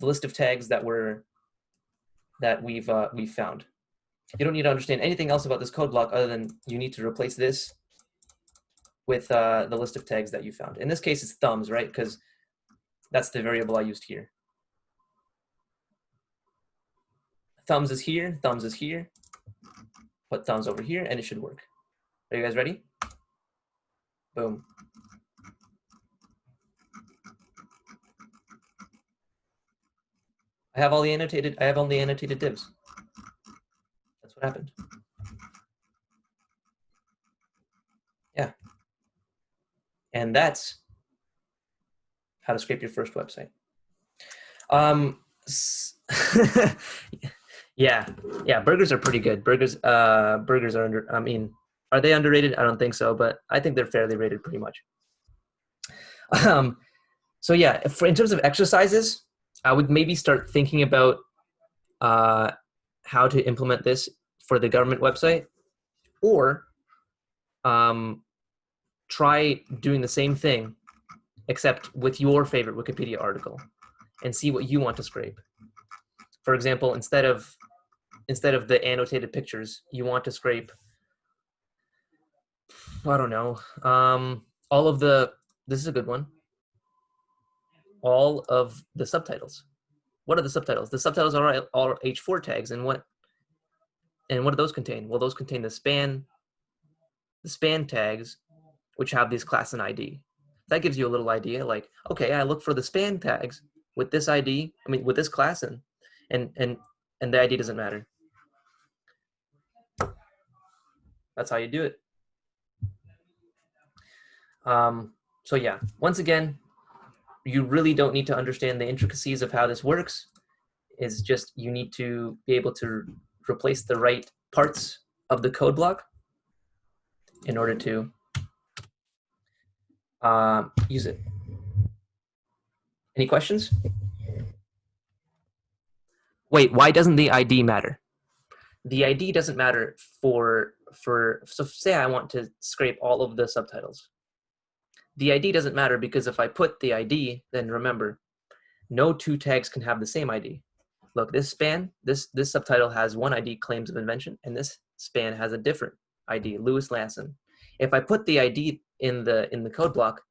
The list of tags that we've found. You don't need to understand anything else about this code block other than you need to replace this with the list of tags that you found. In this case, it's thumbs, right? Because that's the variable I used here. Thumbs is here, thumbs is here. Put thumbs over here, and it should work. Are you guys ready? Boom. I have all the annotated divs. That's what happened. Yeah. And that's how to scrape your first website. Yeah, burgers are pretty good. Burgers are are they underrated? I don't think so, but I think they're fairly rated pretty much. So yeah, in terms of exercises, I would maybe start thinking about how to implement this for the government website, or try doing the same thing, except with your favorite Wikipedia article, and see what you want to scrape. For example, instead of the annotated pictures, you want to scrape, I don't know, all of the, this is a good one, all of the subtitles. What are the subtitles? The subtitles are all H4 tags, and what do those contain? Well, those contain the span tags, which have these class and ID. That gives you a little idea, like, okay, I look for the span tags with this ID, with this class, and the ID doesn't matter. That's how you do it. So yeah, once again, you really don't need to understand the intricacies of how this works. It's just you need to be able to replace the right parts of the code block in order to use it. Any questions? Wait, why doesn't the ID matter? The ID doesn't matter so say I want to scrape all of the subtitles. The ID doesn't matter because if I put the ID, then remember, no two tags can have the same ID. Look, this span, this subtitle has one ID, claims of invention, and this span has a different ID, Lewis Lassen. If I put the ID in the code block,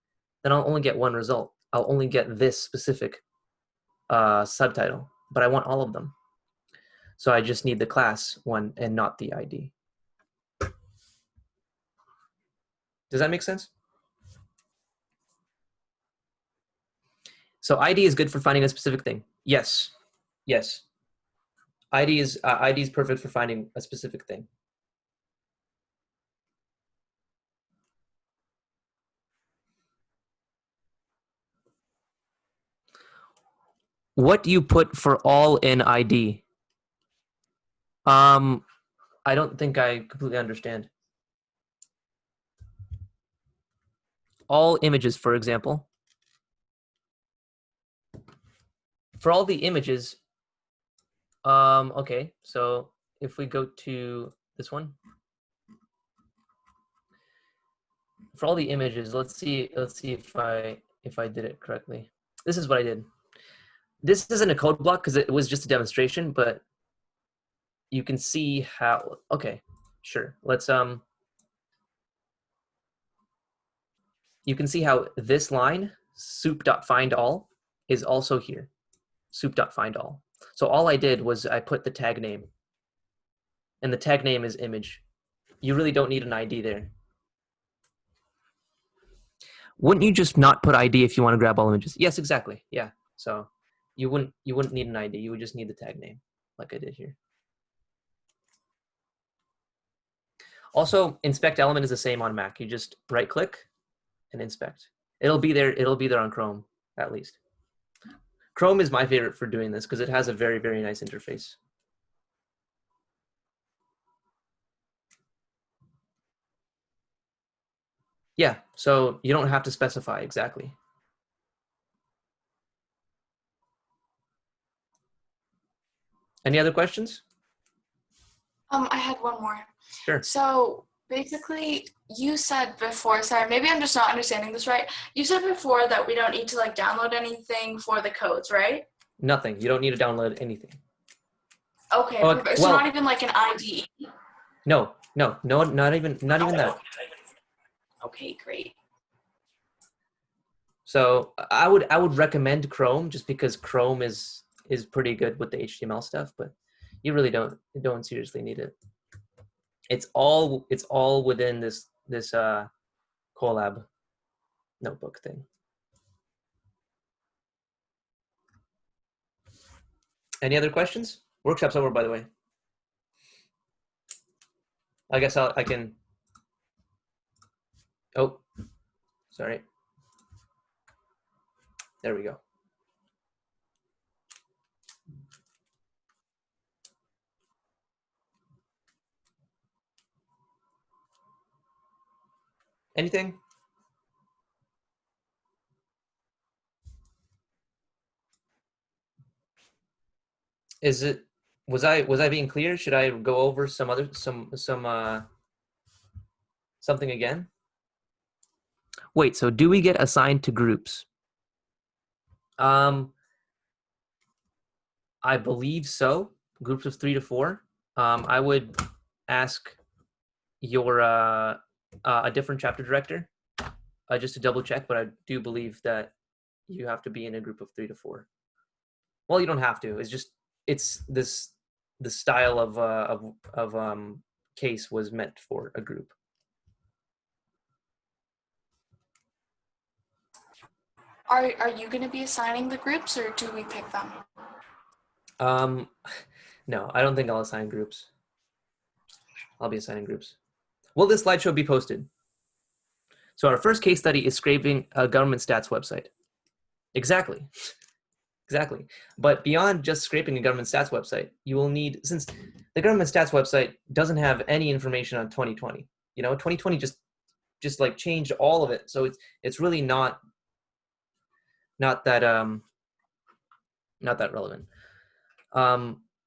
then I'll only get one result. I'll only get this specific subtitle, but I want all of them. So I just need the class one and not the ID. Does that make sense? So ID is good for finding a specific thing. Yes, yes. ID is perfect for finding a specific thing. What do you put for all in ID? I don't think I completely understand. All images, for example. For all the images, okay, so if we go to this one, for all the images, let's see if I did it correctly. This is what I did. This isn't a code block because it was just a demonstration, but you can see how, okay, sure. Let's, you can see how this line, soup.findAll, is also here, soup.findAll. So all I did was I put the tag name, and the tag name is image. You really don't need an ID there. Wouldn't you just not put ID if you want to grab all images? Yes, exactly, yeah. So you wouldn't need an ID, you would just need the tag name, like I did here. Also, inspect element is the same on Mac. You just right click and inspect. It'll be there on Chrome, at least. Chrome is my favorite for doing this because it has a very, very nice interface. Yeah, so you don't have to specify exactly. Any other questions? I had one more. Sure. So basically, you said before, sorry, maybe I'm just not understanding this right. You said before that we don't need to like download anything for the codes, right? Nothing. You don't need to download anything. Okay, Oh, perfect. So well, not even like an IDE. No, not even that. Okay, great. So I would recommend Chrome just because Chrome is pretty good with the HTML stuff, but you really don't seriously need it. It's all within this Colab notebook thing. Any other questions? Workshop's over, by the way. I guess I can. Oh, sorry. There we go. Anything? Was I being clear? Should I go over something again? Wait, so do we get assigned to groups? I believe so. Groups of 3 to 4. I would ask your a different chapter director just to double check, but I do believe that you have to be in a group of 3 to 4. Well, you don't have to. It's the style of case was meant for a group. Are you going to be assigning the groups, or do we pick them? No, I don't think I'll assign groups. I'll be assigning groups. Will this slideshow be posted? So our first case study is scraping a government stats website. Exactly. Exactly. But beyond just scraping a government stats website, you will need, since the government stats website doesn't have any information on 2020. 2020 just like changed all of it. So it's really not that not that relevant.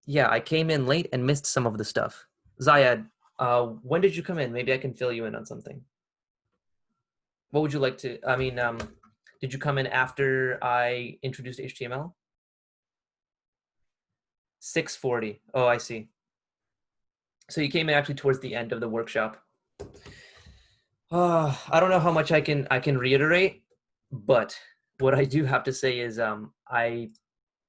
Yeah, I came in late and missed some of the stuff. Zayad, when did you come in? Maybe I can fill you in on something. What would you like to, did you come in after I introduced HTML? 6:40. Oh, I see. So you came in actually towards the end of the workshop. I don't know how much I can reiterate, but what I do have to say is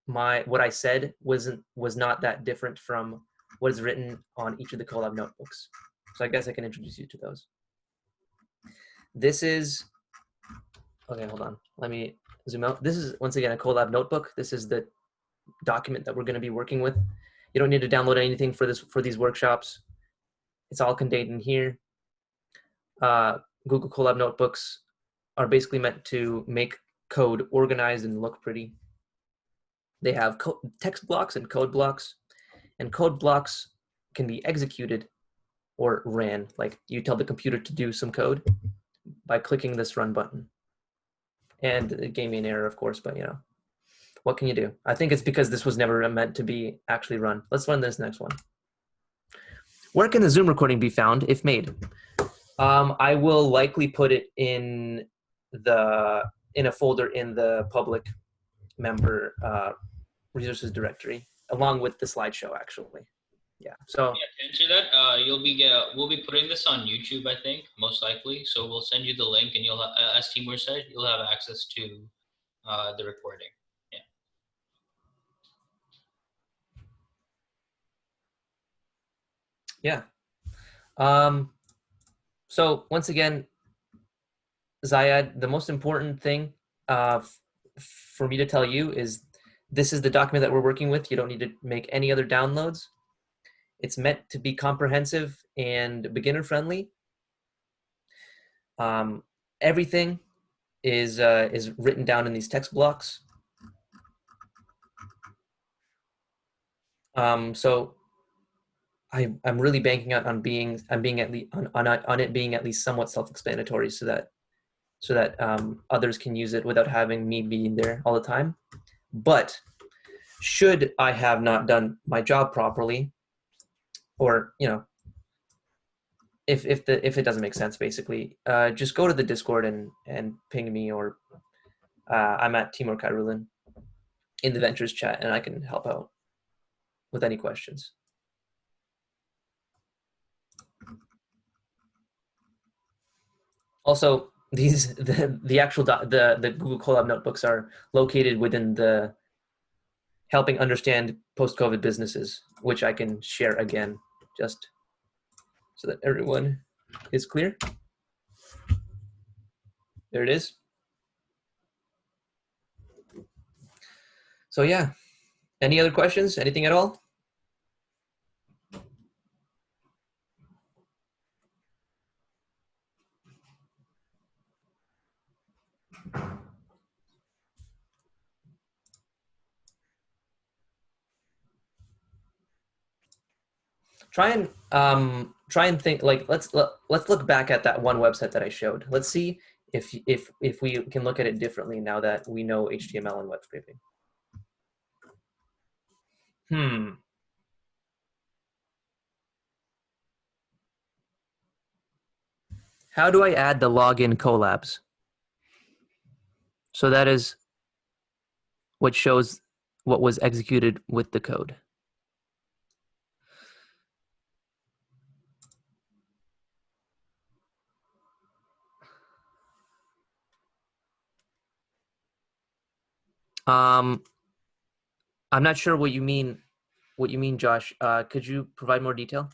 what I said was not that different from what is written on each of the Colab notebooks. So I guess I can introduce you to those. This is, okay, hold on. Let me zoom out. This is, once again, a Colab notebook. This is the document that we're going to be working with. You don't need to download anything for these workshops. It's all contained in here. Google Colab notebooks are basically meant to make code organized and look pretty. They have text blocks and code blocks can be executed or ran. Like you tell the computer to do some code by clicking this run button. And it gave me an error, of course, but what can you do? I think it's because this was never meant to be actually run. Let's run this next one. Where can the Zoom recording be found if made? I will likely put it in a folder in the public member resources directory, along with the slideshow, actually. Yeah. So yeah, to answer that, we'll be putting this on YouTube, I think, most likely. So we'll send you the link, and you'll, as Timur said, you'll have access to the recording. Yeah. So once again, Zayad, the most important thing for me to tell you is this is the document that we're working with. You don't need to make any other downloads. It's meant to be comprehensive and beginner friendly. Everything is written down in these text blocks. So I'm really banking on it being at least somewhat self-explanatory, so that others can use it without having me being there all the time. But should I have not done my job properly, or if it doesn't make sense, basically, just go to the Discord and ping me, or I'm at Timur Kairulin in the Ventures chat, and I can help out with any questions. Also, the actual the Google Colab notebooks are located within the helping understand post-COVID businesses, which I can share again, just so that everyone is clear. There it is. So yeah, any other questions? Anything at all? Try and think, like, let's look back at that one website that I showed. Let's see if we can look at it differently now that we know HTML and web scraping. How do I add the login collabs? So that is what shows what was executed with the code. I'm not sure what you mean. What you mean, Josh? Could you provide more detail?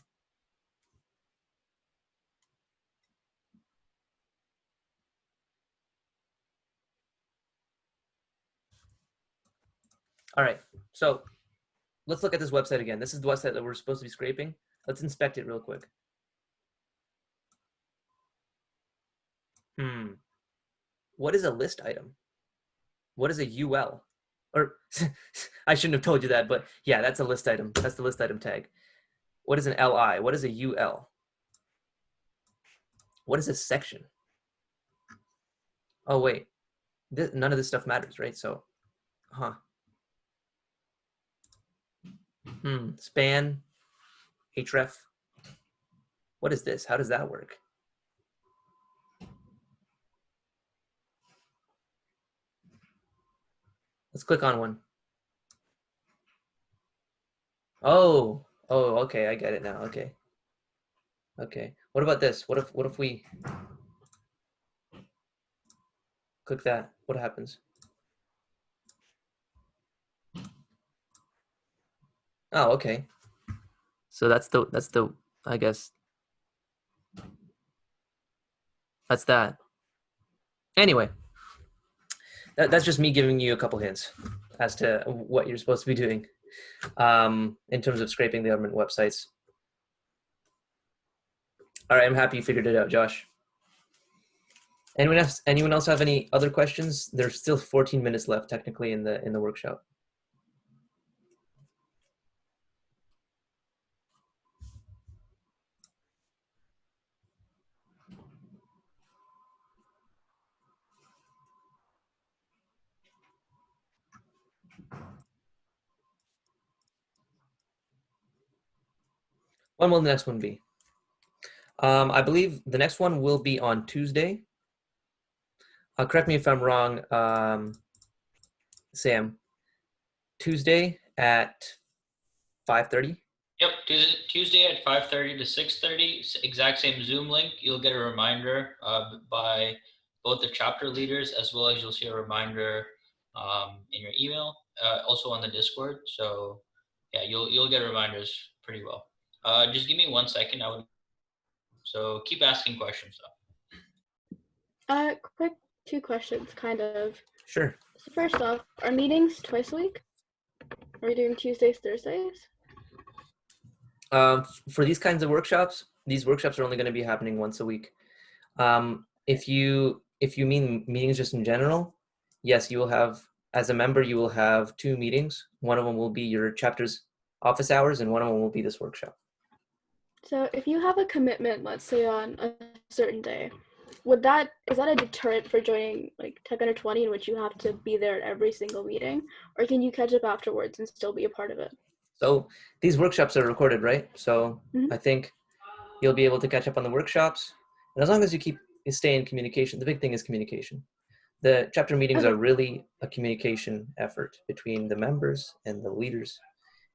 All right. So let's look at this website again. This is the website that we're supposed to be scraping. Let's inspect it real quick. What is a list item? What is a UL? Or I shouldn't have told you that, but yeah, that's a list item. That's the list item tag. What is an LI? What is a UL? What is a section? Oh, wait. None of this stuff matters, right? So, Span, href. What is this? How does that work? Let's click on one. Oh, okay, I get it now. Okay. Okay. What about this? What if we click that? What happens? Oh, okay. So that's the I guess that's that. Anyway, that's just me giving you a couple hints as to what you're supposed to be doing in terms of scraping the government websites. All right, I'm happy you figured it out, Josh. Anyone else have any other questions? There's still 14 minutes left technically in the workshop. When will the next one be? I believe the next one will be on Tuesday. Correct me if I'm wrong, Sam. Tuesday at 5:30? Yep, Tuesday at 5:30 to 6:30, exact same Zoom link. You'll get a reminder by both the chapter leaders, as well as you'll see a reminder in your email, also on the Discord. So yeah, you'll get reminders pretty well. Just give me 1 second. So keep asking questions though. Quick 2 questions, kind of. Sure. So first off, are meetings twice a week? Are we doing Tuesdays, Thursdays? For these kinds of workshops, these workshops are only going to be happening once a week. If you mean meetings just in general, yes, you will have, as a member, you will have 2 meetings. One of them will be your chapter's office hours, and one of them will be this workshop. So if you have a commitment, let's say on a certain day, is that a deterrent for joining like Tech Under 20, in which you have to be there at every single meeting, or can you catch up afterwards and still be a part of it? So these workshops are recorded, right? So I think you'll be able to catch up on the workshops, and as long as you stay in communication. The big thing is communication. The chapter meetings are really a communication effort between the members and the leaders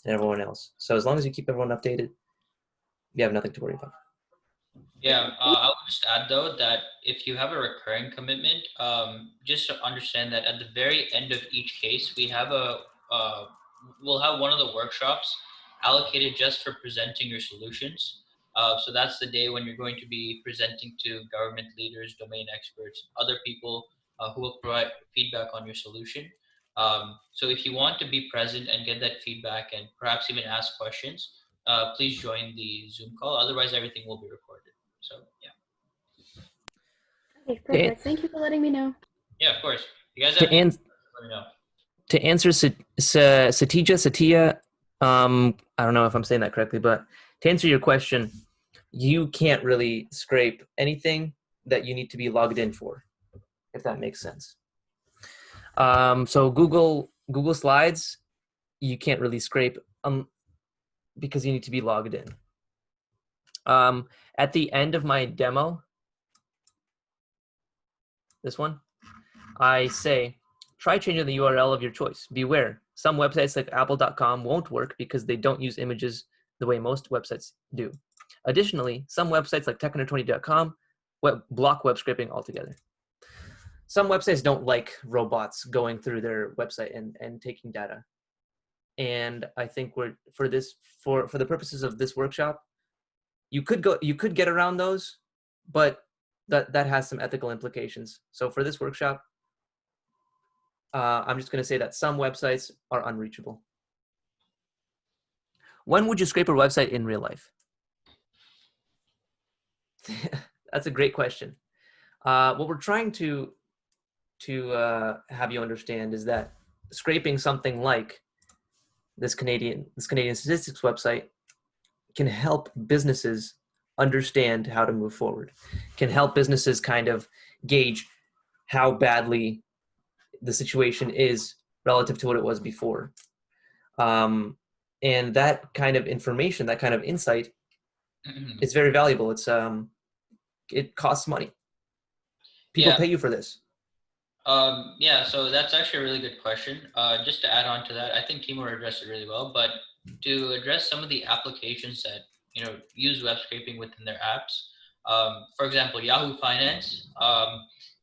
and everyone else. So as long as you keep everyone updated, you have nothing to worry about. Yeah, I would just add though that if you have a recurring commitment, just to understand that at the very end of each case, we'll have one of the workshops allocated just for presenting your solutions. So that's the day when you're going to be presenting to government leaders, domain experts, other people who will provide feedback on your solution. So if you want to be present and get that feedback and perhaps even ask questions, please join the Zoom call. Otherwise, everything will be recorded. So yeah. Okay, perfect. Thank you for letting me know. Yeah, of course. You guys have let me know. To answer Satya, I don't know if I'm saying that correctly, but to answer your question, you can't really scrape anything that you need to be logged in for, if that makes sense. So Google Slides, you can't really scrape because you need to be logged in. At the end of my demo, this one, I say, try changing the URL of your choice. Beware, some websites like apple.com won't work because they don't use images the way most websites do. Additionally, some websites like tech120.com block web scraping altogether. Some websites don't like robots going through their website and taking data. And I think for the purposes of this workshop, you could get around those, but that has some ethical implications. So for this workshop, I'm just going to say that some websites are unreachable. When would you scrape a website in real life? That's a great question. What we're trying to have you understand is that scraping something like this Canadian statistics website can help businesses understand how to move forward, can help businesses kind of gauge how badly the situation is relative to what it was before. And that kind of information, that kind of insight is very valuable. It costs money. People pay you for this. Yeah, so that's actually a really good question. Just to add on to that, I think Timur addressed it really well, but to address some of the applications that, use web scraping within their apps, for example, Yahoo Finance,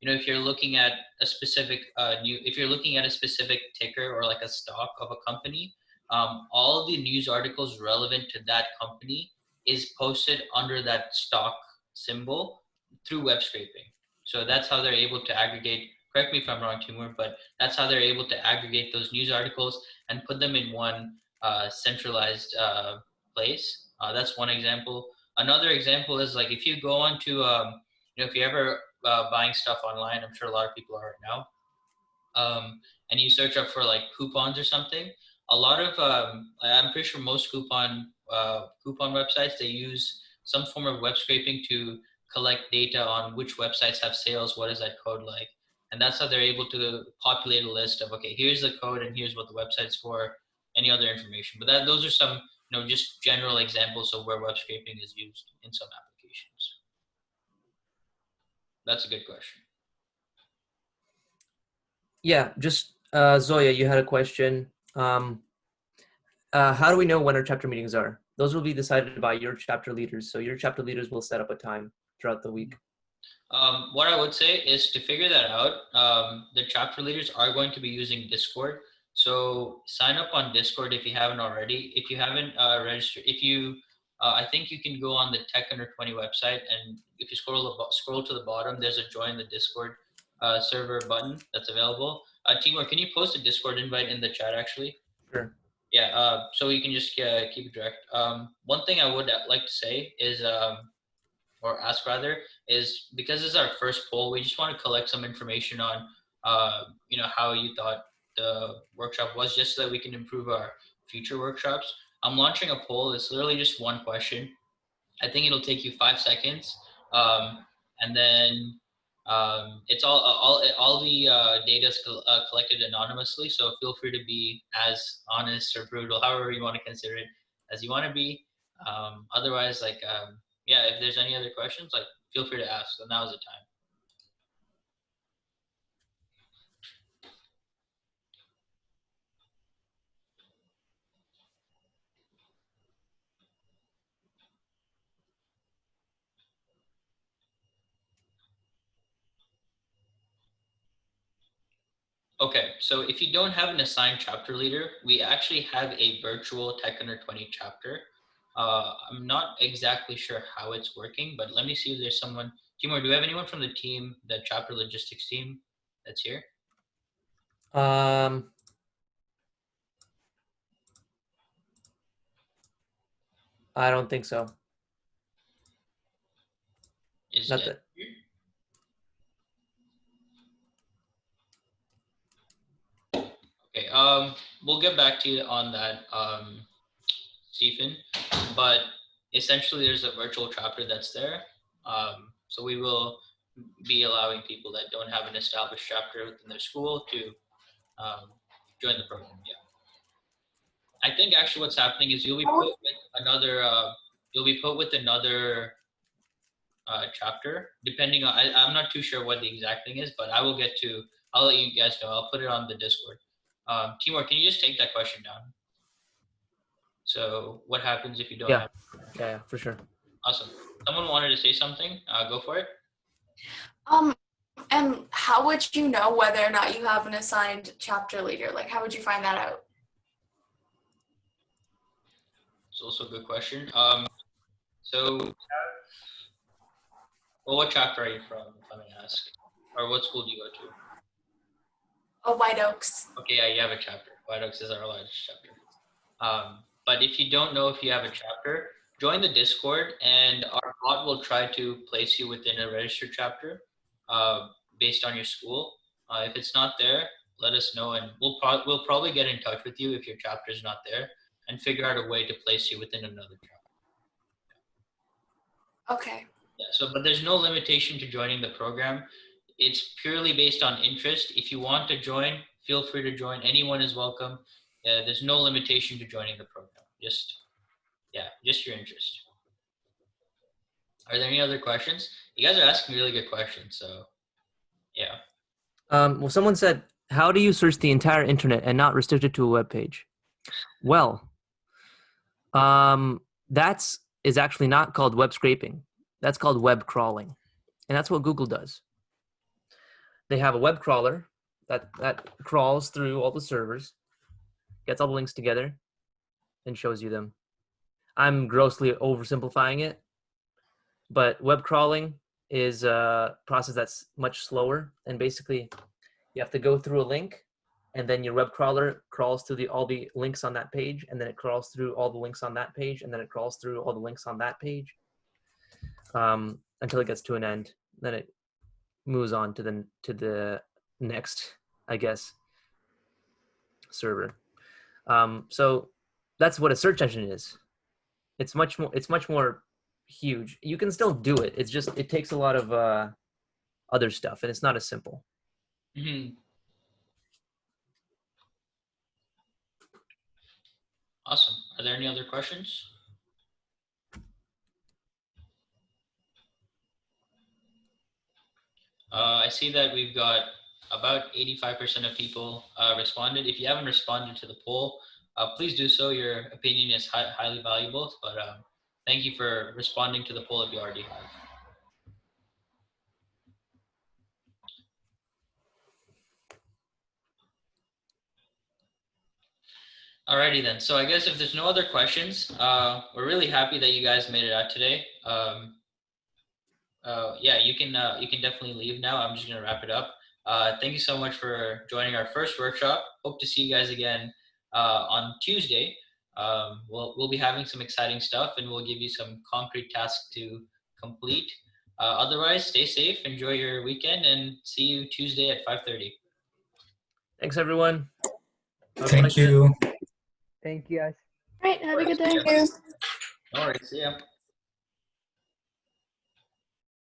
if you're looking at a specific if you're looking at a specific ticker or like a stock of a company, all the news articles relevant to that company is posted under that stock symbol through web scraping. So that's how they're able to aggregate. Correct me if I'm wrong, Timur, but that's how they're able to aggregate those news articles and put them in one centralized place. That's one example. Another example is like if you go on to, if you're ever buying stuff online, I'm sure a lot of people are right now, and you search up for like coupons or something, a lot of, I'm pretty sure most coupon websites, they use some form of web scraping to collect data on which websites have sales, what is that code like. And that's how they're able to populate a list of, okay, here's the code and here's what the website's for, any other information. But those are some, just general examples of where web scraping is used in some applications. That's a good question. Yeah, just Zoya, you had a question. How do we know when our chapter meetings are? Those will be decided by your chapter leaders. So your chapter leaders will set up a time throughout the week. What I would say is to figure that out, the chapter leaders are going to be using Discord. So sign up on Discord if you haven't already. If you haven't registered, I think you can go on the Tech120 website, and if you scroll to the bottom, there's a join the Discord server button that's available. Timur, can you post a Discord invite in the chat actually? Sure. Yeah, so you can just keep it direct. One thing I would like to say is, or ask rather, is because this is our first poll, we just want to collect some information on, how you thought the workshop was, just so that we can improve our future workshops. I'm launching a poll. It's literally just one question. I think it'll take you 5 seconds. And then it's all the data is collected anonymously. So feel free to be as honest or brutal, however you want to consider it, as you want to be. Otherwise, yeah, if there's any other questions, feel free to ask. So now's the time. Okay, so if you don't have an assigned chapter leader, we actually have a virtual Tech120 chapter. I'm not exactly sure how it's working, but let me see if there's someone. Timur, do we have anyone from the team, the chapter logistics team, that's here? I don't think so. Is Not Jen that. here? Okay, we'll get back to you on that, Stephen. But essentially, there's a virtual chapter that's there. So we will be allowing people that don't have an established chapter within their school to join the program. Yeah. I think actually what's happening is you'll be put with another. Chapter, depending on. I'm not too sure what the exact thing is, but I will get to I'll let you guys know. I'll put it on the Discord. Timur, can you just take that question down? So what happens if you don't Yeah. have? Yeah, for sure. Awesome. Someone wanted to say something. Go for it. And how would you know whether or not you have an assigned chapter leader? Like, how would you find that out? It's also a good question. So, well, what chapter are you from, if I may ask? Or what school do you go to? Oh, White Oaks. Okay, yeah, you have a chapter. White Oaks is our largest chapter. But if you don't know if you have a chapter, join the Discord, and our bot will try to place you within a registered chapter based on your school. If it's not there, let us know, and we'll probably get in touch with you if your chapter is not there, and figure out a way to place you within another chapter. Okay. Yeah. So, but there's no limitation to joining the program. It's purely based on interest. If you want to join, feel free to join. Anyone is welcome. There's no limitation to joining the program. Just your interest. Are there any other questions? You guys are asking really good questions. So, yeah. Well, someone said, how do you search the entire internet and not restrict it to a web page? Well, that's is actually not called web scraping. That's called web crawling. And that's what Google does. They have a web crawler that crawls through all the servers, gets all the links together, and shows you them. I'm grossly oversimplifying it, but web crawling is a process that's much slower. And basically, you have to go through a link, and then your web crawler crawls through all the links on that page, and then it crawls through all the links on that page, and then it crawls through all the links on that page until it gets to an end. Then it moves on to the next, I guess, server. So that's what a search engine is. It's much more huge. You can still do it. It's just it takes a lot of other stuff, and it's not as simple. Mm-hmm. Awesome. Are there any other questions? I see that we've got about 85% of people responded. If you haven't responded to the poll, please do so. Your opinion is highly valuable, but thank you for responding to the poll if you already have. Alrighty then. So I guess if there's no other questions, we're really happy that you guys made it out today. Yeah, you can definitely leave now. I'm just gonna wrap it up. Thank you so much for joining our first workshop. Hope to see you guys again on Tuesday. We'll be having some exciting stuff, and we'll give you some concrete tasks to complete. Otherwise, stay safe, enjoy your weekend, and see you Tuesday at 5:30. Thanks, everyone. Thank you. Thank you, guys. All right, have a good day. No worries. See ya.